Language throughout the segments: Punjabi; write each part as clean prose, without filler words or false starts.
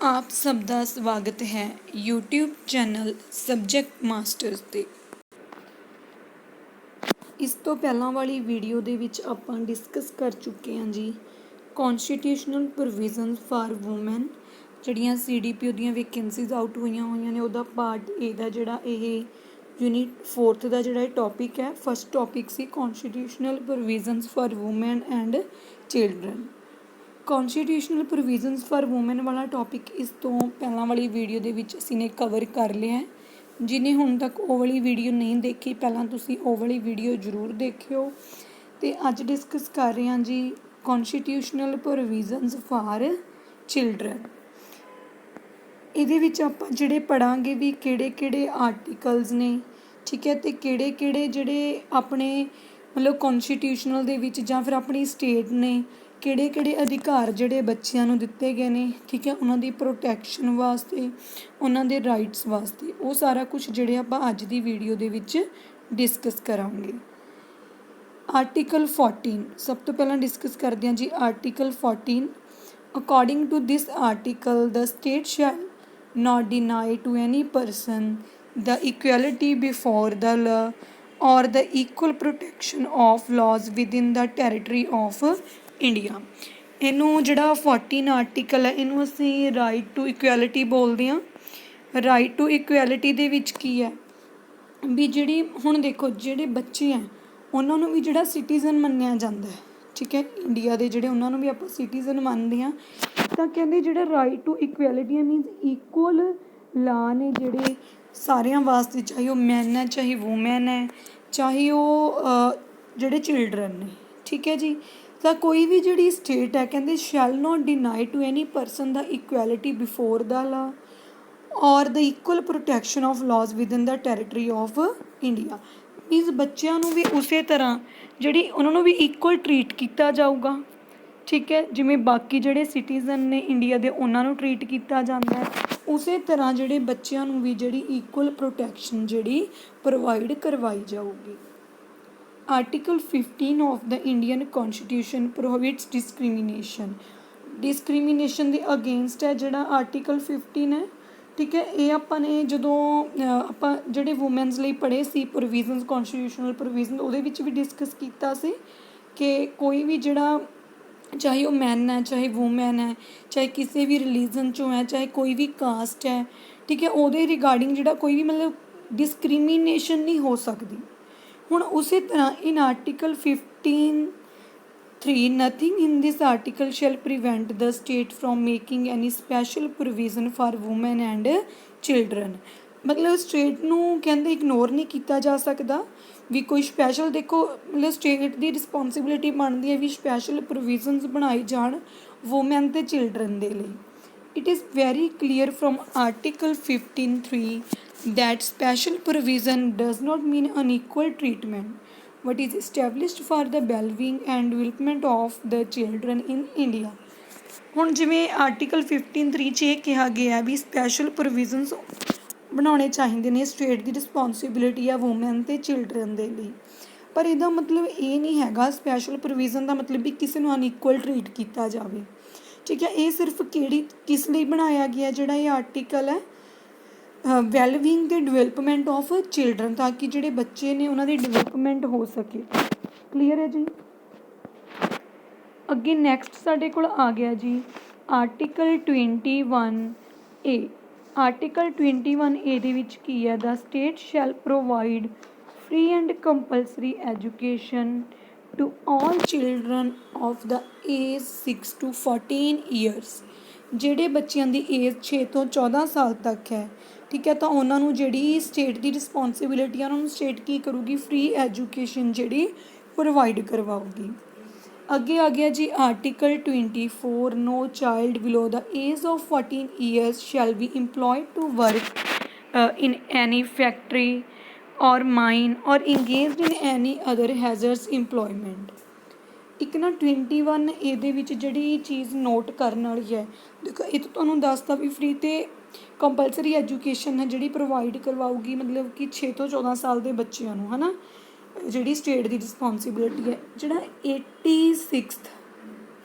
ਆਪ ਸਭ ਦਾ ਸਵਾਗਤ ਹੈ YouTube ਚੈਨਲ ਸਬਜੈਕਟ ਮਾਸਟਰਸ 'ਤੇ। ਇਸ ਤੋਂ ਪਹਿਲਾਂ ਵਾਲੀ ਵੀਡੀਓ ਦੇ ਵਿੱਚ ਆਪਾਂ ਡਿਸਕਸ ਕਰ ਚੁੱਕੇ ਹਾਂ ਜੀ ਕੌਨਸਟੀਟਿਊਸ਼ਨਲ ਪ੍ਰੋਵੀਜ਼ਨਸ ਫਾਰ ਵੂਮੈਨ, ਜਿਹੜੀਆਂ CDPO ਦੀਆਂ ਵੈਕੈਂਸੀਜ਼ ਆਊਟ ਹੋਈਆਂ ਨੇ ਉਹਦਾ ਪਾਰਟ A ਦਾ ਜਿਹੜਾ ਇਹ ਯੂਨਿਟ 4 ਦਾ ਜਿਹੜਾ ਇਹ ਟੌਪਿਕ ਹੈ। ਫਸਟ ਟੌਪਿਕ ਸੀ constitutional provisions for women and children. Constitutional provisions for women ਵਾਲਾ ਟੌਪਿਕ ਇਸ ਤੋਂ ਪਹਿਲਾਂ ਵਾਲੀ ਵੀਡੀਓ ਦੇ ਵਿੱਚ ਅਸੀਂ ਨੇ ਕਵਰ ਕਰ ਲਿਆ ਹੈ। ਜਿਹਨੇ ਹੁਣ ਤੱਕ ਉਹ ਵਾਲੀ ਵੀਡੀਓ ਨਹੀਂ ਦੇਖੀ, ਪਹਿਲਾਂ ਤੁਸੀਂ ਉਹ ਵਾਲੀ ਵੀਡੀਓ ਜ਼ਰੂਰ ਦੇਖਿਓ। ਅਤੇ ਅੱਜ ਡਿਸਕਸ ਕਰ ਰਹੇ ਹਾਂ ਜੀ ਕੌਨਸਟੀਟਿਊਸ਼ਨਲ ਪ੍ਰੋਵੀਜ਼ਨਸ ਫਾਰ ਚਿਲਡਰਨ। ਇਹਦੇ ਵਿੱਚ ਆਪਾਂ ਜਿਹੜੇ ਪੜ੍ਹਾਂਗੇ ਵੀ ਕਿਹੜੇ ਆਰਟੀਕਲਸ ਨੇ, ਠੀਕ ਹੈ, ਅਤੇ ਕਿਹੜੇ ਜਿਹੜੇ ਆਪਣੇ ਮਤਲਬ ਕੌਨਸਟੀਟਿਊਸ਼ਨਲ ਦੇ ਵਿੱਚ ਜਾਂ ਫਿਰ ਆਪਣੀ ਸਟੇਟ ਨੇ ਕਿਹੜੇ ਅਧਿਕਾਰ ਜਿਹੜੇ ਬੱਚਿਆਂ ਨੂੰ ਦਿੱਤੇ ਗਏ ਨੇ, ਠੀਕ ਹੈ, ਉਹਨਾਂ ਦੀ ਪ੍ਰੋਟੈਕਸ਼ਨ ਵਾਸਤੇ, ਉਹਨਾਂ ਦੇ ਰਾਈਟਸ ਵਾਸਤੇ, ਉਹ ਸਾਰਾ ਕੁਝ ਜਿਹੜੇ ਆਪਾਂ ਅੱਜ ਦੀ ਵੀਡੀਓ ਦੇ ਵਿੱਚ ਡਿਸਕਸ ਕਰਾਂਗੇ। ਆਰਟੀਕਲ 14 ਸਭ ਤੋਂ ਪਹਿਲਾਂ ਡਿਸਕਸ ਕਰਦੇ ਹਾਂ ਜੀ। Article 14 according to this article the state shall not deny to any person the equality before the law or the equal protection of laws within the territory of India। ਇਹਨੂੰ ਜਿਹੜਾ 14 ਆਰਟੀਕਲ ਹੈ ਇਹਨੂੰ ਅਸੀਂ ਰਾਈਟ ਟੂ ਇਕੁਐਲਿਟੀ ਬੋਲਦੇ ਹਾਂ। ਰਾਈਟ ਟੂ ਇਕੁਐਲਿਟੀ ਦੇ ਵਿੱਚ ਕੀ ਹੈ ਵੀ ਜਿਹੜੀ ਹੁਣ ਦੇਖੋ ਜਿਹੜੇ ਬੱਚੇ ਹੈ ਉਹਨਾਂ ਨੂੰ ਵੀ ਜਿਹੜਾ ਸਿਟੀਜ਼ਨ ਮੰਨਿਆ ਜਾਂਦਾ ਹੈ, ਠੀਕ ਹੈ, ਇੰਡੀਆ ਦੇ ਜਿਹੜੇ ਉਹਨਾਂ ਨੂੰ ਵੀ ਆਪਾਂ ਸਿਟੀਜ਼ਨ ਮੰਨਦੇ ਹਾਂ। ਤਾਂ ਕਹਿੰਦੇ ਜਿਹੜਾ right to equality means equal law ਨੇ ਜਿਹੜੇ ਸਾਰਿਆਂ ਵਾਸਤੇ, ਚਾਹੇ ਉਹ ਮੈਨ ਹੈ, ਚਾਹੇ ਵੂਮੈਨ ਹੈ, ਚਾਹੇ ਉਹ ਜਿਹੜੇ ਚਿਲਡਰਨ ਨੇ, ਠੀਕ ਹੈ ਜੀ। ਤਾਂ ਕੋਈ ਵੀ ਜਿਹੜੀ ਸਟੇਟ ਹੈ ਕਹਿੰਦੇ shall not deny to any person the equality before the law or the equal protection of laws within the territory of India. Means ਬੱਚਿਆਂ ਨੂੰ ਵੀ ਉਸੇ ਤਰ੍ਹਾਂ ਜਿਹੜੀ ਉਹਨਾਂ ਨੂੰ ਵੀ ਇਕੁਅਲ ਟਰੀਟ ਕੀਤਾ ਜਾਊਗਾ, ਠੀਕ ਹੈ, ਜਿਵੇਂ ਬਾਕੀ ਜਿਹੜੇ ਸਿਟੀਜ਼ਨ ਨੇ ਇੰਡੀਆ ਦੇ ਉਹਨਾਂ ਨੂੰ ਟਰੀਟ ਕੀਤਾ ਜਾਂਦਾ ਹੈ, ਉਸੇ ਤਰ੍ਹਾਂ ਜਿਹੜੇ ਬੱਚਿਆਂ ਨੂੰ ਵੀ ਜਿਹੜੀ ਇਕੁਅਲ ਪ੍ਰੋਟੈਕਸ਼ਨ ਜਿਹੜੀ ਪ੍ਰੋਵਾਈਡ ਕਰਵਾਈ ਜਾਊਗੀ। Article 15 of the Indian constitution prohibits discrimination ਦੇ ਅਗੇਂਸਟ ਹੈ ਜਿਹੜਾ ਆਰਟੀਕਲ 15 ਹੈ, ਠੀਕ ਹੈ। ਇਹ ਆਪਾਂ ਨੇ ਜਦੋਂ ਆਪਾਂ ਜਿਹੜੇ ਵੂਮੈਨਸ ਲਈ ਪੜ੍ਹੇ ਸੀ ਪ੍ਰੋਵੀਜ਼ਨਸ, ਕੌਨਸਟੀਟਿਊਸ਼ਨਲ ਪ੍ਰੋਵੀਜ਼ਨ, ਉਹਦੇ ਵਿੱਚ ਵੀ ਡਿਸਕਸ ਕੀਤਾ ਸੀ ਕਿ ਕੋਈ ਵੀ ਜਿਹੜਾ ਚਾਹੇ ਉਹ ਮੈਨ ਹੈ, ਚਾਹੇ ਵੂਮੈਨ ਹੈ, ਚਾਹੇ ਕਿਸੇ ਵੀ ਰਿਲੀਜ਼ਨ 'ਚੋਂ ਹੈ, ਚਾਹੇ ਕੋਈ ਵੀ ਕਾਸਟ ਹੈ, ਠੀਕ ਹੈ, ਉਹਦੇ ਰਿਗਾਰਡਿੰਗ ਜਿਹੜਾ ਕੋਈ ਵੀ ਮਤਲਬ ਡਿਸਕ੍ਰਿਮੀਨੇਸ਼ਨ ਨਹੀਂ ਹੋ ਸਕਦੀ। ਹੁਣ ਉਸੇ ਤਰ੍ਹਾਂ in article 15(3) nothing in this article shall prevent the state from making any special provision for women and children. ਮਤਲਬ ਸਟੇਟ ਨੂੰ ਕਹਿੰਦੇ ਇਗਨੋਰ ਨਹੀਂ ਕੀਤਾ ਜਾ ਸਕਦਾ ਵੀ ਕੋਈ ਸਪੈਸ਼ਲ, ਦੇਖੋ ਮਤਲਬ ਸਟੇਟ ਦੀ ਰਿਸਪੋਂਸੀਬਿਲਿਟੀ ਬਣਦੀ ਹੈ ਵੀ ਸਪੈਸ਼ਲ ਪ੍ਰੋਵੀਜ਼ਨਸ ਬਣਾਈ ਜਾਣ ਵੂਮੈਨ ਅਤੇ ਚਿਲਡਰਨ ਦੇ ਲਈ। It is very clear from article 15(3) that special provision does not mean unequal treatment but is established for the well-being and development of the children in India। ਹੁਣ ਜਿਵੇਂ ਆਰਟੀਕਲ 15(3) 'ਚ ਇਹ ਕਿਹਾ ਗਿਆ ਵੀ ਸਪੈਸ਼ਲ ਪ੍ਰੋਵੀਜ਼ਨਸ ਬਣਾਉਣੇ ਚਾਹੀਦੇ ਨੇ, ਸਟੇਟ ਦੀ ਰਿਸਪੋਂਸੀਬਿਲਿਟੀ ਆ ਵੂਮੈਨ ਅਤੇ ਚਿਲਡਰਨ ਦੇ ਲਈ, ਪਰ ਇਹਦਾ ਮਤਲਬ ਇਹ ਨਹੀਂ ਹੈਗਾ ਸਪੈਸ਼ਲ ਪ੍ਰੋਵੀਜ਼ਨ ਦਾ ਮਤਲਬ ਵੀ ਕਿਸੇ ਨੂੰ ਅਨਇਕੁਅਲ ਟਰੀਟ ਕੀਤਾ ਜਾਵੇ, ਠੀਕ ਹੈ। ਇਹ ਸਿਰਫ ਕਿਸ ਲਈ ਬਣਾਇਆ ਗਿਆ ਜਿਹੜਾ ਇਹ ਆਰਟੀਕਲ ਹੈ ਵੈਲਬੀਂਗ ਅਤੇ ਡਿਵੈਲਪਮੈਂਟ ਆਫ ਚਿਲਡਰਨ, ਤਾਂ ਕਿ ਜਿਹੜੇ ਬੱਚੇ ਨੇ ਉਹਨਾਂ ਦੀ ਡਿਵੈਲਪਮੈਂਟ ਹੋ ਸਕੇ। ਕਲੀਅਰ ਹੈ ਜੀ। ਅੱਗੇ ਨੈਕਸਟ ਸਾਡੇ ਕੋਲ ਆ ਗਿਆ ਜੀ ਆਰਟੀਕਲ 21A। ਆਰਟੀਕਲ 21A ਦੇ ਵਿੱਚ ਕੀ ਹੈ, the state shall provide free and compulsory education to all children of the age 6 to 14 years। ਜਿਹੜੇ ਬੱਚਿਆਂ ਦੀ ਏਜ 6 ਤੋਂ 14 ਸਾਲ ਤੱਕ ਹੈ, ਠੀਕ ਹੈ, ਤਾਂ ਉਹਨਾਂ ਨੂੰ ਜਿਹੜੀ ਸਟੇਟ ਦੀ ਰਿਸਪੋਂਸੀਬਿਲਿਟੀ ਆ ਉਹਨਾਂ ਨੂੰ ਸਟੇਟ ਕੀ ਕਰੂਗੀ, ਫ੍ਰੀ ਐਜੂਕੇਸ਼ਨ ਜਿਹੜੀ ਪ੍ਰੋਵਾਈਡ ਕਰਵਾਊਗੀ। ਅੱਗੇ ਆ ਗਿਆ ਜੀ article 24 no child below the age of 14 years shall be employed to work in any factory or mine ਔਰ ਇੰਗੇਜਡ ਇਨ ਐਨੀ ਅਦਰ ਹੈਜ਼ਰਸ ਇੰਪਲੋਇਮੈਂਟ। ਇੱਕ ਨਾ 21 ਇਹਦੇ ਵਿੱਚ ਜਿਹੜੀ ਚੀਜ਼ ਨੋਟ ਕਰਨ ਵਾਲੀ ਹੈ, ਦੇਖੋ ਇਹ ਤਾਂ ਤੁਹਾਨੂੰ ਦੱਸਦਾ ਵੀ ਫ੍ਰੀ ਅਤੇ ਕੰਪਲਸਰੀ ਐਜੂਕੇਸ਼ਨ ਹੈ ਜਿਹੜੀ ਪ੍ਰੋਵਾਈਡ ਕਰਵਾਊਗੀ, ਮਤਲਬ ਕਿ 6 ਤੋਂ 14 ਸਾਲ ਦੇ ਬੱਚਿਆਂ ਨੂੰ, ਹੈ ਨਾ, ਜਿਹੜੀ ਸਟੇਟ ਦੀ ਰਿਸਪੋਂਸੀਬਿਲਿਟੀ ਹੈ। ਜਿਹੜਾ 86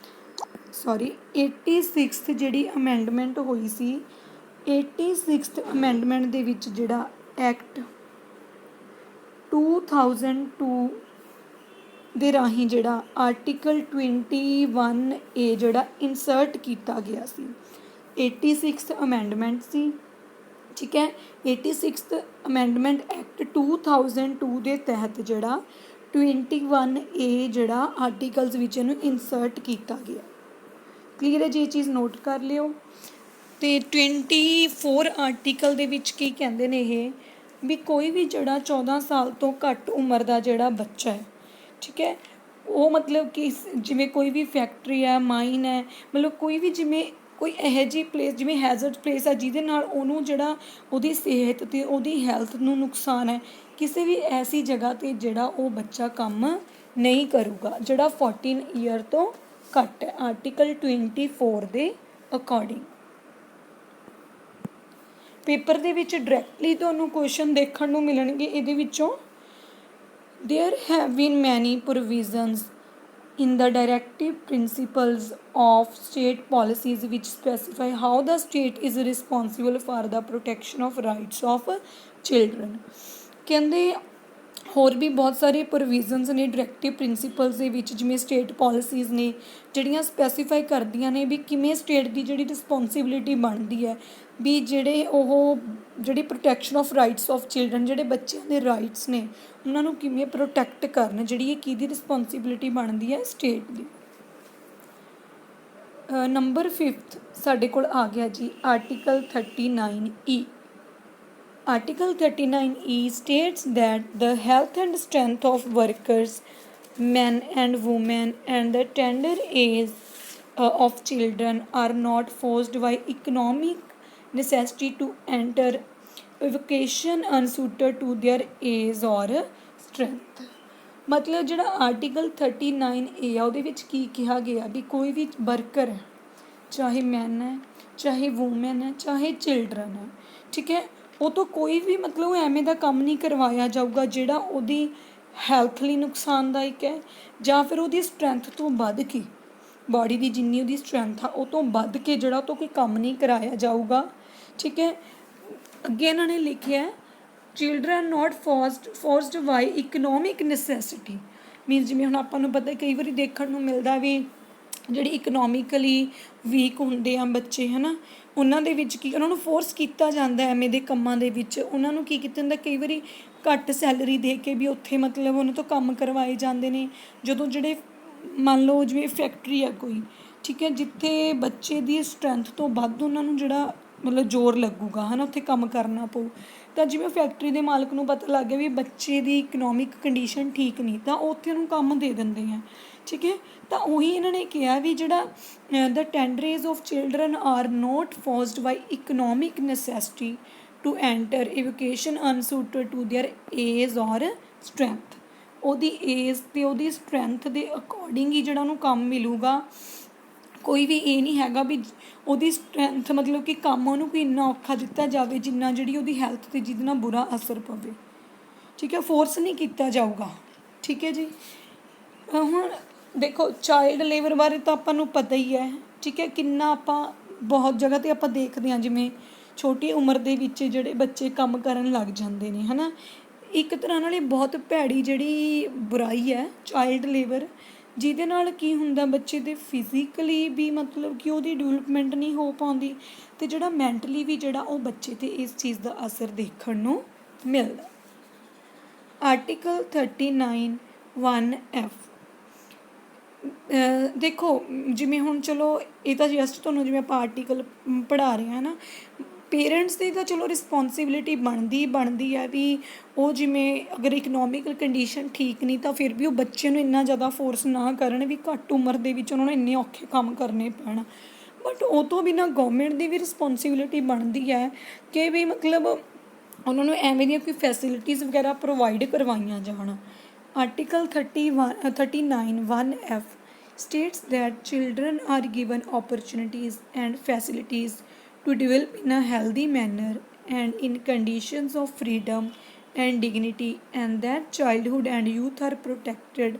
ਸੌਰੀ 86th ਜਿਹੜੀ ਅਮੈਂਡਮੈਂਟ ਹੋਈ ਸੀ 86th ਅਮੈਂਡਮੈਂਟ ਦੇ ਵਿੱਚ ਜਿਹੜਾ ਐਕਟ 2002 ਦੇ ਰਾਹੀਂ ਜਿਹੜਾ ਆਰਟੀਕਲ 21A ਜਿਹੜਾ ਇਨਸਰਟ ਕੀਤਾ ਗਿਆ ਸੀ 86th ਅਮੈਂਡਮੈਂਟ ਸੀ, ਠੀਕ ਹੈ। 86th ਅਮੈਂਡਮੈਂਟ ਐਕਟ 2002 ਦੇ ਤਹਿਤ ਜਿਹੜਾ 21A ਜਿਹੜਾ ਆਰਟੀਕਲਸ ਵਿੱਚ ਇਹਨੂੰ ਇਨਸਰਟ ਕੀਤਾ ਗਿਆ। ਕਲੀਅਰ ਹੈ ਜੀ, ਇਹ ਚੀਜ਼ ਨੋਟ ਕਰ ਲਿਓ। ਅਤੇ 24 ਆਰਟੀਕਲ ਦੇ ਵਿੱਚ ਕੀ ਕਹਿੰਦੇ ਨੇ ਇਹ ਵੀ ਕੋਈ ਵੀ ਜਿਹੜਾ 14 ਸਾਲ ਤੋਂ ਘੱਟ ਉਮਰ ਦਾ ਜਿਹੜਾ ਬੱਚਾ ਹੈ, ਠੀਕ ਹੈ, ਉਹ ਮਤਲਬ ਕਿ ਜਿਵੇਂ ਕੋਈ ਵੀ ਫੈਕਟਰੀ ਹੈ, ਮਾਈਨ ਹੈ, ਮਤਲਬ ਕੋਈ ਵੀ ਜਿਵੇਂ ਕੋਈ ਇਹੋ ਜਿਹੀ ਪਲੇਸ ਜਿਵੇਂ ਹੈਜ਼ਰਡ ਪਲੇਸ ਹੈ ਜਿਹਦੇ ਨਾਲ ਉਹਨੂੰ ਜਿਹੜਾ ਉਹਦੀ ਸਿਹਤ ਅਤੇ ਉਹਦੀ ਹੈਲਥ ਨੂੰ ਨੁਕਸਾਨ ਹੈ, ਕਿਸੇ ਵੀ ਐਸੀ ਜਗ੍ਹਾ 'ਤੇ ਜਿਹੜਾ ਉਹ ਬੱਚਾ ਕੰਮ ਨਹੀਂ ਕਰੂਗਾ ਜਿਹੜਾ 14 ਈਅਰ ਤੋਂ ਘੱਟ ਹੈ ਆਰਟੀਕਲ 24 ਦੇ ਅਕੋਰਡਿੰਗ। ਪੇਪਰ ਦੇ ਵਿੱਚ ਡਾਇਰੈਕਟਲੀ ਤੁਹਾਨੂੰ ਕੁਐਸਚਨ ਦੇਖਣ ਨੂੰ ਮਿਲਣਗੇ ਇਹਦੇ ਵਿੱਚੋਂ। There have been many provisions in the directive principles of state policies which specify how the state is responsible for the protection of rights of children। ਕਹਿੰਦੇ ਹੋਰ ਵੀ ਬਹੁਤ ਸਾਰੇ ਪ੍ਰੋਵੀਜ਼ਨਸ ਨੇ ਡਾਇਰੈਕਟਿਵ ਪ੍ਰਿੰਸੀਪਲਸ ਦੇ ਵਿੱਚ, ਜਿਵੇਂ ਸਟੇਟ ਪੋਲਿਸੀਜ਼ ਨੇ ਜਿਹੜੀਆਂ ਸਪੈਸੀਫਾਈ ਕਰਦੀਆਂ ਨੇ ਵੀ ਕਿਵੇਂ ਸਟੇਟ ਦੀ ਜਿਹੜੀ ਰਿਸਪੋਂਸੀਬਿਲਿਟੀ ਬਣਦੀ ਹੈ ਵੀ ਜਿਹੜੀ protection of rights of children, ਜਿਹੜੇ ਬੱਚਿਆਂ ਦੇ ਰਾਈਟਸ ਨੇ ਉਹਨਾਂ ਨੂੰ ਕਿਵੇਂ ਪ੍ਰੋਟੈਕਟ ਕਰਨ, ਜਿਹੜੀ ਇਹ ਕਿਹਦੀ ਰਿਸਪੋਂਸੀਬਿਲਿਟੀ ਬਣਦੀ ਹੈ, ਸਟੇਟ ਦੀ। ਨੰਬਰ 5 ਸਾਡੇ ਕੋਲ ਆ ਗਿਆ ਜੀ article 39E। Article 39E states that the health and strength of workers, men and women, and the tender age of children are not forced by economic necessity to enter a vocation unsuited to their age or strength। ਮਤਲਬ ਜਿਹੜਾ ਆਰਟੀਕਲ 39A ਆ ਉਹਦੇ ਵਿੱਚ ਕੀ ਕਿਹਾ ਗਿਆ ਵੀ ਕੋਈ ਵੀ ਵਰਕਰ ਹੈ, ਚਾਹੇ ਮੈਨ ਹੈ, ਚਾਹੇ ਵੂਮੈਨ ਹੈ, ਚਾਹੇ ਚਿਲਡਰਨ ਹੈ, ਠੀਕ ਹੈ, ਉਹ ਤੋਂ ਕੋਈ ਵੀ ਮਤਲਬ ਐਵੇਂ ਦਾ ਕੰਮ ਨਹੀਂ ਕਰਵਾਇਆ ਜਾਊਗਾ ਜਿਹੜਾ ਉਹਦੀ ਹੈਲਥ ਲਈ ਨੁਕਸਾਨਦਾਇਕ ਹੈ ਜਾਂ ਫਿਰ ਉਹਦੀ ਸਟਰੈਂਥ ਤੋਂ ਵੱਧ ਕੇ, ਬਾਡੀ ਦੀ ਜਿੰਨੀ ਉਹਦੀ ਸਟਰੈਂਥ ਆ ਉਹ ਤੋਂ ਵੱਧ ਕੇ ਜਿਹੜਾ ਉਹ ਤੋਂ ਕੋਈ ਕੰਮ ਨਹੀਂ ਕਰਾਇਆ ਜਾਊਗਾ, ਠੀਕ ਹੈ। ਅੱਗੇ ਇਹਨਾਂ ਨੇ ਲਿਖਿਆ children not forced by economic necessity, means ਜਿਵੇਂ ਹੁਣ ਆਪਾਂ ਨੂੰ ਪਤਾ ਕਈ ਵਾਰੀ ਦੇਖਣ ਨੂੰ ਮਿਲਦਾ ਵੀ ਜਿਹੜੀ ਇਕਨੋਮਿਕਲੀ ਵੀਕ ਹੁੰਦੇ ਆ ਬੱਚੇ, ਹੈ ਨਾ, ਉਹਨਾਂ ਦੇ ਵਿੱਚ ਕੀ ਉਹਨਾਂ ਨੂੰ ਫੋਰਸ ਕੀਤਾ ਜਾਂਦਾ ਐਵੇਂ ਦੇ ਕੰਮਾਂ ਦੇ ਵਿੱਚ, ਉਹਨਾਂ ਨੂੰ ਕੀ ਕੀਤਾ ਜਾਂਦਾ ਕਈ ਵਾਰੀ ਘੱਟ ਸੈਲਰੀ ਦੇ ਕੇ ਵੀ ਉੱਥੇ ਮਤਲਬ ਉਹਨਾਂ ਤੋਂ ਕੰਮ ਕਰਵਾਏ ਜਾਂਦੇ ਨੇ। ਜਦੋਂ ਜਿਹੜੇ ਮੰਨ ਲਓ ਜਿਵੇਂ ਫੈਕਟਰੀ ਆ ਕੋਈ, ਠੀਕ ਹੈ, ਜਿੱਥੇ ਬੱਚੇ ਦੀ ਸਟਰੈਂਥ ਤੋਂ ਵੱਧ ਉਹਨਾਂ ਨੂੰ ਜਿਹੜਾ ਮਤਲਬ ਜ਼ੋਰ ਲੱਗੂਗਾ, ਹੈ ਨਾ, ਉੱਥੇ ਕੰਮ ਕਰਨਾ ਪਊ, ਤਾਂ ਜਿਵੇਂ ਫੈਕਟਰੀ ਦੇ ਮਾਲਕ ਨੂੰ ਪਤਾ ਲੱਗ ਗਿਆ ਵੀ ਬੱਚੇ ਦੀ ਇਕਨੋਮਿਕ ਕੰਡੀਸ਼ਨ ਠੀਕ ਨਹੀਂ ਤਾਂ ਉਹ ਉੱਥੇ ਉਹਨੂੰ ਕੰਮ ਦੇ ਦਿੰਦੇ ਆ, ਠੀਕ ਹੈ। ਤਾਂ ਉਹੀ ਇਹਨਾਂ ਨੇ ਕਿਹਾ ਵੀ ਜਿਹੜਾ the tender age of children are not forced by economic necessity to enter a vocation unsuited to their age or strength, ਉਹਦੀ ਏਜ ਅਤੇ ਉਹਦੀ ਸਟਰੈਂਥ ਦੇ ਅਕੋਰਡਿੰਗ ਹੀ ਜਿਹੜਾ ਉਹਨੂੰ ਕੰਮ ਮਿਲੂਗਾ। ਕੋਈ ਵੀ ਇਹ ਨਹੀਂ ਹੈਗਾ ਵੀ ਉਹਦੀ ਸਟਰੈਂਥ ਮਤਲਬ ਕਿ ਕੰਮ ਉਹਨੂੰ ਕੋਈ ਇੰਨਾ ਔਖਾ ਦਿੱਤਾ ਜਾਵੇ ਜਿੰਨਾ ਜਿਹੜੀ ਉਹਦੀ ਹੈਲਥ 'ਤੇ ਜਿਹਦੇ ਨਾਲ ਬੁਰਾ ਅਸਰ ਪਵੇ, ਠੀਕ ਹੈ, ਫੋਰਸ ਨਹੀਂ ਕੀਤਾ ਜਾਊਗਾ, ਠੀਕ ਹੈ ਜੀ। ਹੁਣ ਦੇਖੋ ਚਾਈਲਡ ਲੇਬਰ ਬਾਰੇ ਤਾਂ ਆਪਾਂ ਨੂੰ ਪਤਾ ਹੀ ਹੈ, ਠੀਕ ਹੈ, ਕਿੰਨਾ ਆਪਾਂ ਬਹੁਤ ਜਗ੍ਹਾ 'ਤੇ ਆਪਾਂ ਦੇਖਦੇ ਹਾਂ ਜਿਵੇਂ ਛੋਟੀ ਉਮਰ ਦੇ ਵਿੱਚ ਜਿਹੜੇ ਬੱਚੇ ਕੰਮ ਕਰਨ ਲੱਗ ਜਾਂਦੇ ਨੇ, ਹੈ ਨਾ, ਇੱਕ ਤਰ੍ਹਾਂ ਨਾਲ ਇਹ ਬਹੁਤ ਭੈੜੀ ਜਿਹੜੀ ਬੁਰਾਈ ਹੈ ਚਾਈਲਡ ਲੇਬਰ, ਜਿਹਦੇ ਨਾਲ ਕੀ ਹੁੰਦਾ ਬੱਚੇ ਦੇ ਫਿਜ਼ੀਕਲੀ ਵੀ ਮਤਲਬ ਕਿ ਉਹਦੀ ਡਿਵੈਲਪਮੈਂਟ ਨਹੀਂ ਹੋ ਪਾਉਂਦੀ ਅਤੇ ਜਿਹੜਾ ਮੈਂਟਲੀ ਵੀ ਜਿਹੜਾ ਉਹ ਬੱਚੇ 'ਤੇ ਇਸ ਚੀਜ਼ ਦਾ ਅਸਰ ਦੇਖਣ ਨੂੰ ਮਿਲਦਾ। ਆਰਟੀਕਲ 39(1)(f ਦੇਖੋ ਜਿਵੇਂ ਹੁਣ ਚਲੋ ਇਹ ਤਾਂ ਜਸਟ ਤੁਹਾਨੂੰ ਜਿਵੇਂ ਆਪਾਂ ਆਰਟੀਕਲ ਪੜ੍ਹਾ ਰਹੇ ਹਾਂ ਨਾ, ਪੇਰੈਂਟਸ ਦੀ ਤਾਂ ਚਲੋ ਰਿਸਪੋਂਸੀਬਿਲਿਟੀ ਬਣਦੀ ਹੈ ਵੀ ਉਹ ਜਿਵੇਂ ਅਗਰ ਇਕਨੋਮਿਕਲ ਕੰਡੀਸ਼ਨ ਠੀਕ ਨਹੀਂ ਤਾਂ ਫਿਰ ਵੀ ਉਹ ਬੱਚੇ ਨੂੰ ਇੰਨਾ ਜ਼ਿਆਦਾ ਫੋਰਸ ਨਾ ਕਰਨ ਵੀ ਘੱਟ ਉਮਰ ਦੇ ਵਿੱਚ ਉਹਨਾਂ ਨੂੰ ਇੰਨੇ ਔਖੇ ਕੰਮ ਕਰਨੇ ਪੈਣ, ਬਟ ਉਹ ਤੋਂ ਬਿਨਾਂ ਗੌਰਮੈਂਟ ਦੀ ਵੀ ਰਿਸਪੋਂਸੀਬਿਲਿਟੀ ਬਣਦੀ ਹੈ ਕਿ ਵੀ ਮਤਲਬ ਉਹਨਾਂ ਨੂੰ ਐਵੇਂ ਦੀਆਂ ਕੋਈ ਫੈਸਿਲਿਟੀਜ਼ ਵਗੈਰਾ ਪ੍ਰੋਵਾਈਡ ਕਰਵਾਈਆਂ ਜਾਣ। Article 39(1)(f states that children are given opportunities and facilities to develop in a healthy manner and in conditions of freedom and dignity, and that childhood and youth are protected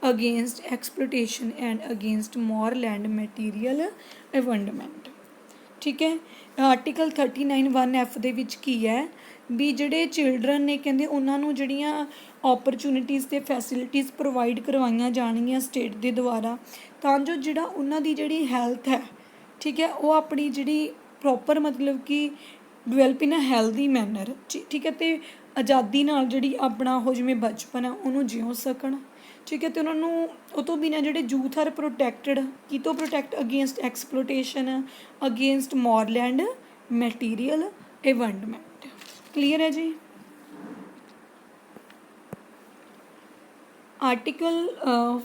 against exploitation and against moral and material abandonment. ठीक है, आर्टिकल 39(1)(f) ਦੇ ਵਿੱਚ ਕੀ ਹੈ ਵੀ ਜਿਹੜੇ ਚਿਲਡਰਨ ਨੇ ਕਹਿੰਦੇ ਉਹਨਾਂ ਨੂੰ ਜਿਹੜੀਆਂ ਓਪਰਚੁਨਿਟੀਜ਼ ਅਤੇ ਫੈਸਿਲਿਟੀਜ਼ ਪ੍ਰੋਵਾਈਡ ਕਰਵਾਈਆਂ ਜਾਣਗੀਆਂ ਸਟੇਟ ਦੇ ਦੁਆਰਾ ਤਾਂ ਜੋ ਜਿਹੜਾ ਉਹਨਾਂ ਦੀ ਜਿਹੜੀ ਹੈਲਥ ਹੈ, ਠੀਕ ਹੈ, ਉਹ ਆਪਣੀ ਜਿਹੜੀ ਪ੍ਰੋਪਰ ਮਤਲਬ ਕਿ develop in a healthy manner, ਠੀਕ ਹੈ, ਅਤੇ ਆਜ਼ਾਦੀ ਨਾਲ ਜਿਹੜੀ ਆਪਣਾ ਉਹ ਜਿਵੇਂ ਬਚਪਨ ਹੈ ਉਹਨੂੰ ਜਿਉ ਸਕਣ। ਠੀਕ ਹੈ, ਅਤੇ ਉਹਨਾਂ ਨੂੰ ਉਹ ਤੋਂ ਬਿਨਾਂ ਜਿਹੜੇ ਯੂਥ ਆਰ ਪ੍ਰੋਟੈਕਟਡ ਕਿਤੋਂ protect against exploitation, against moral and material abandonment. Clear है जी। Article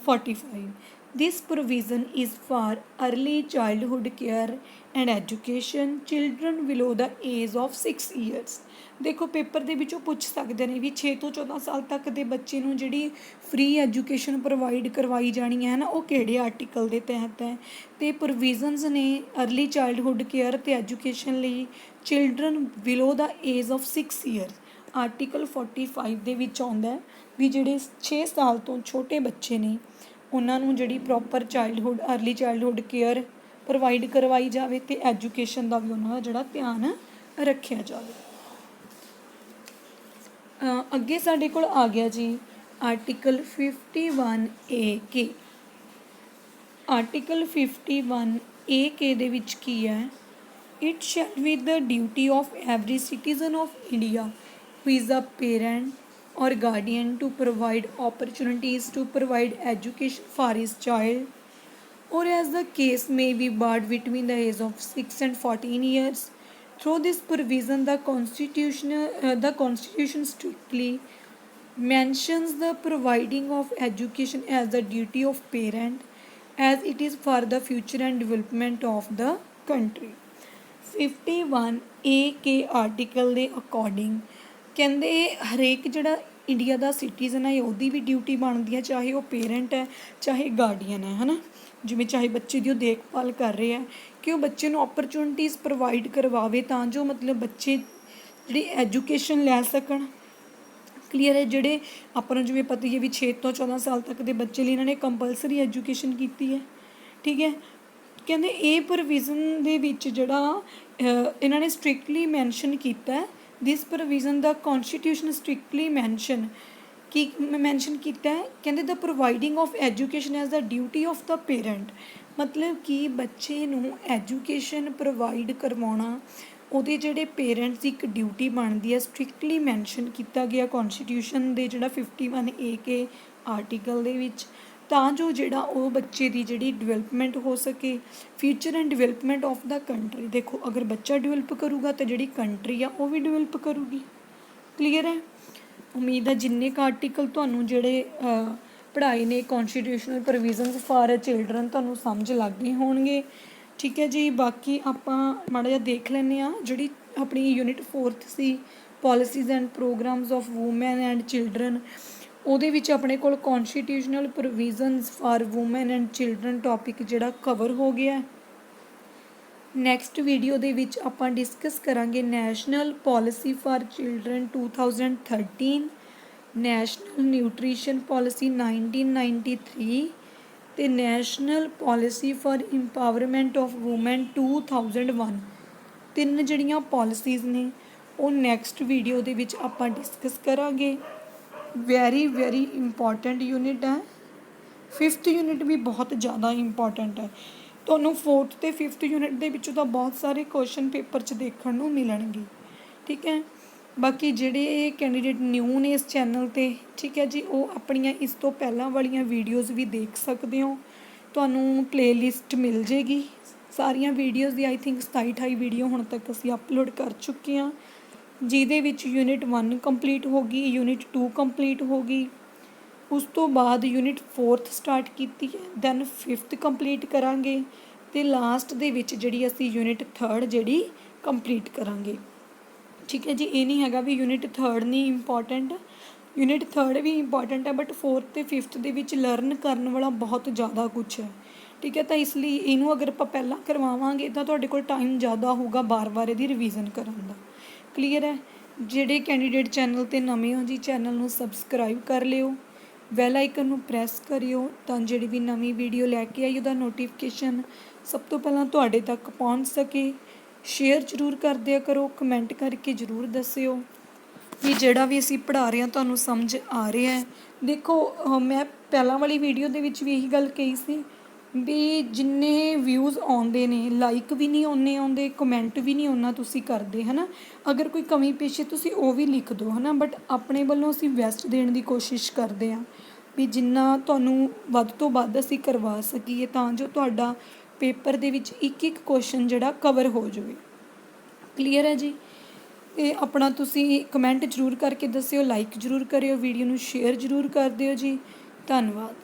45 this provision is for early childhood care and education children below the age of 6 years. देखो पेपर ਦੇ ਵਿੱਚੋਂ ਪੁੱਛ ਸਕਦੇ ਨੇ ਵੀ 6 ਤੋਂ 14 ਸਾਲ ਤੱਕ ਦੇ ਬੱਚੇ ਨੂੰ ਜਿਹੜੀ ਫ੍ਰੀ ਐਜੂਕੇਸ਼ਨ ਪ੍ਰੋਵਾਈਡ ਕਰਵਾਈ ਜਾਣੀ ਹੈ ਨਾ ਉਹ ਕਿਹੜੇ ਆਰਟੀਕਲ ਦੇ ਤਹਿਤ ਹੈ। ਤੇ ਪ੍ਰੋਵੀਜ਼ਨਸ ਨੇ अर्ਲੀ ਚਾਈਲਡਹੁੱਡ ਕੇਅਰ ਤੇ ਐਜੂਕੇਸ਼ਨ ਲਈ children below the age of 6 years. Article 45 ਦੇ ਵਿੱਚ ਆਉਂਦਾ ਵੀ ਜਿਹੜੇ 6 ਸਾਲ ਤੋਂ ਛੋਟੇ ਬੱਚੇ ਨੇ ਉਹਨਾਂ ਨੂੰ ਜਿਹੜੀ proper childhood early childhood care provide ਕਰਵਾਈ ਜਾਵੇ ਅਤੇ ਐਜੂਕੇਸ਼ਨ ਦਾ ਵੀ ਉਹਨਾਂ ਦਾ ਜਿਹੜਾ ਧਿਆਨ ਰੱਖਿਆ ਜਾਵੇ। ਅੱਗੇ ਸਾਡੇ ਕੋਲ ਆ ਗਿਆ ਜੀ ਆਰਟੀਕਲ 51A(K). ਆਰਟੀਕਲ 51A(K) ਦੇ ਵਿੱਚ ਕੀ ਹੈ? It shall be the duty of every citizen of India who is a parent or guardian to provide opportunities to provide education for his child or as the case may be barred between the age of 6 and 14 years. Through this provision, the Constitution strictly mentions the providing of education as the duty of parent as it is for the future and development of the country. 51A(K) article ਦੇ ਅਕੋਰਡਿੰਗ ਕਹਿੰਦੇ ਹਰੇਕ ਜਿਹੜਾ ਇੰਡੀਆ ਦਾ ਸਿਟੀਜ਼ਨ ਹੈ ਉਹਦੀ ਵੀ ਡਿਊਟੀ ਬਣਦੀ ਹੈ, ਚਾਹੇ ਉਹ ਪੇਰੈਂਟ ਹੈ ਚਾਹੇ ਗਾਰਡੀਅਨ ਹੈ ਨਾ, ਜਿਵੇਂ ਚਾਹੇ ਬੱਚੇ ਦੀ ਉਹ ਦੇਖਭਾਲ ਕਰ ਰਹੇ ਹੈ ਕਿ ਉਹ ਬੱਚੇ ਨੂੰ ਓਪਰਚੁਨਿਟੀਜ਼ ਪ੍ਰੋਵਾਈਡ ਕਰਵਾਵੇ ਤਾਂ ਜੋ ਮਤਲਬ ਬੱਚੇ ਜਿਹੜੀ ਐਜੂਕੇਸ਼ਨ ਲੈ ਸਕਣ। ਕਲੀਅਰ ਹੈ। ਜਿਹੜੇ ਆਪਾਂ ਨੂੰ ਜਿਵੇਂ ਪਤਾ ਹੀ ਹੈ ਵੀ 6 ਤੋਂ 14 ਸਾਲ ਤੱਕ ਦੇ ਬੱਚੇ ਲਈ ਇਹਨਾਂ ਨੇ ਕੰਪਲਸਰੀ ਐਜੂਕੇਸ਼ਨ ਕੀਤੀ ਹੈ। ਠੀਕ ਹੈ, ਕਹਿੰਦੇ ਇਹ ਪ੍ਰੋਵੀਜ਼ਨ ਦੇ ਵਿੱਚ ਜਿਹੜਾ ਇਹਨਾਂ ਨੇ ਸਟ੍ਰਿਕਟਲੀ ਮੈਂਸ਼ਨ ਕੀਤਾ this provision the constitution strictly mention ਕੀਤਾ ਹੈ। ਕਹਿੰਦੇ the providing of education as the duty of the parent, ਮਤਲਬ ਕਿ ਬੱਚੇ ਨੂੰ ਐਜੂਕੇਸ਼ਨ ਪ੍ਰੋਵਾਈਡ ਕਰਵਾਉਣਾ ਉਹਦੇ ਜਿਹੜੇ ਪੇਰੈਂਟਸ ਦੀ ਇੱਕ ਡਿਊਟੀ ਬਣਦੀ ਹੈ। ਸਟ੍ਰਿਕਟਲੀ ਮੈਂਸ਼ਨ ਕੀਤਾ ਗਿਆ ਕੌਨਸਟੀਟਿਊਸ਼ਨ ਦੇ ਜਿਹੜਾ 51A(K) ਆਰਟੀਕਲ ਦੇ ਵਿੱਚ ਤਾਂ ਜੋ ਜਿਹੜਾ ਉਹ ਬੱਚੇ ਦੀ ਜਿਹੜੀ ਡਿਵੈਲਪਮੈਂਟ ਹੋ ਸਕੇ, future and development of the country. ਦੇਖੋ ਅਗਰ ਬੱਚਾ ਡਿਵੈਲਪ ਕਰੂਗਾ ਤਾਂ ਜਿਹੜੀ ਕੰਟਰੀ ਆ ਉਹ ਵੀ ਡਿਵੈਲਪ ਕਰੂਗੀ। ਕਲੀਅਰ ਹੈ। ਉਮੀਦ ਹੈ ਜਿੰਨੇ ਕੁ ਆਰਟੀਕਲ ਤੁਹਾਨੂੰ ਜਿਹੜੇ ਪੜ੍ਹਾਏ ਨੇ ਕੌਨਸਟੀਟਿਊਸ਼ਨਲ ਪ੍ਰੋਵੀਜ਼ਨਸ ਫਾਰ ਚਿਲਡਰਨ ਤੁਹਾਨੂੰ ਸਮਝ ਲੱਗ ਗਏ ਹੋਣਗੇ। ਠੀਕ ਹੈ ਜੀ, ਬਾਕੀ ਆਪਾਂ ਮਾੜਾ ਜਿਹਾ ਦੇਖ ਲੈਂਦੇ ਹਾਂ ਜਿਹੜੀ ਆਪਣੀ ਯੂਨਿਟ 4th ਸੀ policies and programmes of women and children, ਉਹਦੇ ਵਿੱਚ ਆਪਣੇ ਕੋਲ constitutional provisions for women and children topic ਜਿਹੜਾ ਕਵਰ ਹੋ ਗਿਆ। ਨੈਕਸਟ ਵੀਡੀਓ ਦੇ ਵਿੱਚ ਆਪਾਂ ਡਿਸਕਸ ਕਰਾਂਗੇ national policy for children 2013, national nutrition policy 1993 ਅਤੇ national policy for empowerment of women 2001। ਤਿੰਨ ਜਿਹੜੀਆਂ ਪੋਲਿਸੀਜ਼ ਨੇ ਉਹ ਨੈਕਸਟ ਵੀਡੀਓ ਦੇ ਵਿੱਚ ਆਪਾਂ ਡਿਸਕਸ ਕਰਾਂਗੇ। ਵੈਰੀ ਇੰਪੋਰਟੈਂਟ ਯੂਨਿਟ ਹੈ। 5th ਯੂਨਿਟ ਵੀ ਬਹੁਤ ਜ਼ਿਆਦਾ ਇੰਪੋਰਟੈਂਟ ਹੈ। ਤੁਹਾਨੂੰ 4th ਅਤੇ 5th ਯੂਨਿਟ ਦੇ ਵਿੱਚੋਂ ਤਾਂ ਬਹੁਤ ਸਾਰੇ ਕੁਐਸਚਨ ਪੇਪਰ 'ਚ ਦੇਖਣ ਨੂੰ ਮਿਲਣਗੇ। ਠੀਕ ਹੈ, ਬਾਕੀ ਜਿਹੜੇ ਕੈਂਡੀਡੇਟ ਨਿਊ ਨੇ ਇਸ ਚੈਨਲ 'ਤੇ, ਠੀਕ ਹੈ ਜੀ, ਉਹ ਆਪਣੀਆਂ ਇਸ ਤੋਂ ਪਹਿਲਾਂ ਵਾਲੀਆਂ ਵੀਡੀਓਜ਼ ਵੀ ਦੇਖ ਸਕਦੇ ਹੋ। ਤੁਹਾਨੂੰ ਪਲੇਲਿਸਟ ਮਿਲ ਜੇਗੀ ਸਾਰੀਆਂ videos the. I think 27-28 video ਹੁਣ ਤੱਕ ਅਸੀਂ ਅਪਲੋਡ ਕਰ ਚੁੱਕੇ ਹਾਂ, ਜਿਹਦੇ ਵਿੱਚ ਯੂਨਿਟ 1 ਕੰਪਲੀਟ ਹੋ ਗਈ, ਯੂਨਿਟ 2 ਕੰਪਲੀਟ ਹੋ ਗਈ, ਉਸ ਤੋਂ ਬਾਅਦ ਯੂਨਿਟ 4th ਸਟਾਰਟ ਕੀਤੀ ਹੈ, ਦੈਨ 5th ਕੰਪਲੀਟ ਕਰਾਂਗੇ ਅਤੇ ਲਾਸਟ ਦੇ ਵਿੱਚ ਜਿਹੜੀ ਅਸੀਂ ਯੂਨਿਟ 3rd ਜਿਹੜੀ ਕੰਪਲੀਟ ਕਰਾਂਗੇ। ਠੀਕ ਹੈ ਜੀ, ਇਹ ਨਹੀਂ ਹੈਗਾ ਵੀ ਯੂਨਿਟ 3rd ਨਹੀਂ ਇੰਪੋਰਟੈਂਟ, ਯੂਨਿਟ 3rd ਵੀ ਇੰਪੋਰਟੈਂਟ ਹੈ, ਬਟ 4th ਅਤੇ 5th ਦੇ ਵਿੱਚ ਲਰਨ ਕਰਨ ਵਾਲਾ ਬਹੁਤ ਜ਼ਿਆਦਾ ਕੁਛ ਹੈ। ਠੀਕ ਹੈ, ਤਾਂ ਇਸ ਲਈ ਇਹਨੂੰ ਅਗਰ ਆਪਾਂ ਪਹਿਲਾਂ ਕਰਵਾਵਾਂਗੇ ਤਾਂ ਤੁਹਾਡੇ ਕੋਲ ਟਾਈਮ ਜ਼ਿਆਦਾ ਹੋਊਗਾ ਵਾਰ ਇਹਦੀ ਰਿਵੀਜ਼ਨ ਕਰਨ ਦਾ। ਕਲੀਅਰ ਹੈ। ਜਿਹੜੇ ਕੈਂਡੀਡੇਟ ਚੈਨਲ 'ਤੇ ਨਵੇਂ ਹੋ ਜੀ ਚੈਨਲ ਨੂੰ ਸਬਸਕ੍ਰਾਈਬ ਕਰ ਲਿਓ, ਬੈਲ ਆਈਕਨ ਨੂੰ ਪ੍ਰੈਸ ਕਰਿਓ ਤਾਂ ਜਿਹੜੀ ਵੀ ਨਵੀਂ ਵੀਡੀਓ ਲੈ ਕੇ ਆਈ ਉਹਦਾ ਨੋਟੀਫਿਕੇਸ਼ਨ ਸਭ ਤੋਂ ਪਹਿਲਾਂ ਤੁਹਾਡੇ ਤੱਕ ਪਹੁੰਚ ਸਕੇ। ਸ਼ੇਅਰ ਜ਼ਰੂਰ ਕਰ ਦਿਆ ਕਰੋ, ਕਮੈਂਟ ਕਰਕੇ ਜ਼ਰੂਰ ਦੱਸਿਓ ਵੀ ਜਿਹੜਾ ਵੀ ਅਸੀਂ ਪੜ੍ਹਾ ਰਹੇ ਹਾਂ ਤੁਹਾਨੂੰ ਸਮਝ ਆ ਰਿਹਾ ਹੈ। ਦੇਖੋ ਮੈਂ ਪਹਿਲਾਂ ਵਾਲੀ ਵੀਡੀਓ ਦੇ ਵਿੱਚ ਵੀ ਇਹੀ ਗੱਲ ਕਹੀ ਸੀ ਵੀ ਜਿੰਨੇ ਵਿਊਜ਼ ਆਉਂਦੇ ਨੇ ਲਾਈਕ ਵੀ ਨਹੀਂ ਓਨੇ ਆਉਂਦੇ, ਕਮੈਂਟ ਵੀ ਨਹੀਂ ਓਨਾ ਤੁਸੀਂ ਕਰਦੇ ਹੈ ਨਾ। ਅਗਰ ਕੋਈ ਕਮੀ ਪੇਸ਼ੀ ਤੁਸੀਂ ਉਹ ਵੀ ਲਿਖ ਦਿਓ ਹੈ ਨਾ, ਬਟ ਆਪਣੇ ਵੱਲੋਂ ਅਸੀਂ ਬੈਸਟ ਦੇਣ ਦੀ ਕੋਸ਼ਿਸ਼ ਕਰਦੇ ਹਾਂ ਵੀ ਜਿੰਨਾ ਤੁਹਾਨੂੰ ਵੱਧ ਤੋਂ ਵੱਧ ਅਸੀਂ ਕਰਵਾ ਸਕੀਏ ਤਾਂ ਜੋ ਤੁਹਾਡਾ ਪੇਪਰ ਦੇ ਵਿੱਚ ਇੱਕ ਇੱਕ ਕੁਐਸਚਨ ਜਿਹੜਾ ਕਵਰ ਹੋ ਜਾਵੇ। ਕਲੀਅਰ ਹੈ ਜੀ। ਅਤੇ ਆਪਣਾ ਤੁਸੀਂ ਕਮੈਂਟ ਜ਼ਰੂਰ ਕਰਕੇ ਦੱਸਿਓ, ਲਾਈਕ ਜ਼ਰੂਰ ਕਰਿਓ, ਵੀਡੀਓ ਨੂੰ ਸ਼ੇਅਰ ਜ਼ਰੂਰ ਕਰ ਦਿਓ ਜੀ। ਧੰਨਵਾਦ।